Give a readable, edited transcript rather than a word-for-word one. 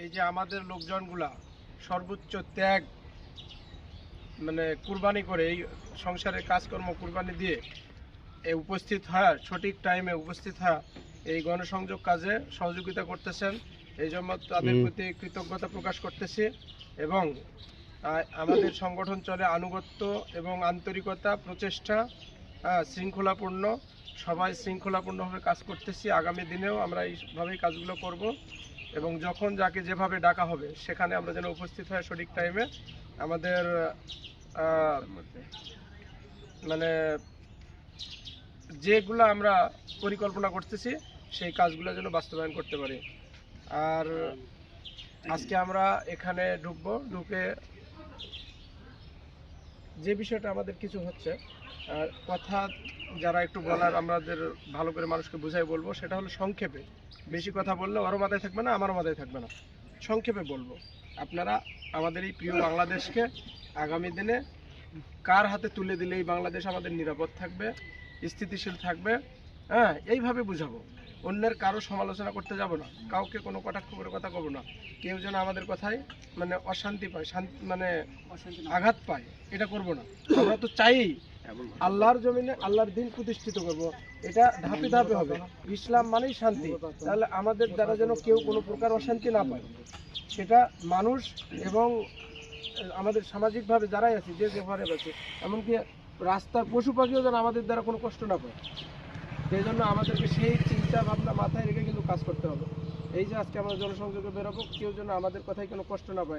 এই যে আমাদের লোকজনগুলা সর্বোচ্চ ত্যাগ মানে কুরবানি করে এই সংসারের কাজকর্ম কুরবানি দিয়ে উপস্থিত হয়, সঠিক টাইমে উপস্থিত হয় এই গণসংযোগ কাজে সহযোগিতা করতেছেন, এই জন্য তাদের প্রতি কৃতজ্ঞতা প্রকাশ করতেছি। এবং আমাদের সংগঠন চলে আনুগত্য এবং আন্তরিকতা, প্রচেষ্টা, শৃঙ্খলাপূর্ণ, সবাই শৃঙ্খলাপূর্ণভাবে কাজ করতেছি। আগামী দিনেও আমরা এইভাবেই কাজগুলো করব এবং যখন যাকে যেভাবে ডাকা হবে সেখানে আমরা যেন উপস্থিত হয় সঠিক টাইমে। আমাদের মানে যেগুলো আমরা পরিকল্পনা করতেছি সেই কাজগুলো যেন বাস্তবায়ন করতে পারি। আর আজকে আমরা এখানে ঢুকে যে বিষয়টা আমাদের কিছু হচ্ছে কথা যারা একটু বলার আমাদের ভালো করে মানুষকে বুঝাই বলবো, সেটা হলো সংক্ষেপে। বেশি কথা বললে ওরও মাথায় থাকবে না, আমারও মাথায় থাকবে না। সংক্ষেপে বলবো, আপনারা আমাদের এই প্রিয় বাংলাদেশকে আগামী দিনে কার হাতে তুলে দিলে এই বাংলাদেশ আমাদের নিরাপদ থাকবে, স্থিতিশীল থাকবে, এইভাবে বুঝাবো। অন্যের কারো সমালোচনা করতে যাব না, কাউকে কোনো কটাক্ষ করে কথা কব না। কেউ যেন আমাদের কথায় মানে অশান্তি পায়, মানে আঘাত পায়, এটা করব না। আমরা তো চাই আল্লাহর জমিনে আল্লাহর দিন প্রতিষ্ঠিত করব, এটা ধাপে ধাপে হবে। ইসলাম মানেই শান্তি, তাহলে আমাদের দ্বারা যেন কেউ কোনো প্রকার অশান্তি না পায়, সেটা মানুষ এবং আমাদের সামাজিকভাবে যারাই আছে, যে ঘরে আছে, এমনকি রাস্তার পশু পাখিও যেন আমাদের দ্বারা কোনো কষ্ট না পায়। সেই জন্য আমাদেরকে সেই চিন্তা ভাবনা মাথায় রেখে কিন্তু কাজ করতে হবে। এই যে আজকে আমরা জনসংযোগে বেরোবো, কেউ যেন আমাদের কথায় কোনো কষ্ট না পায়।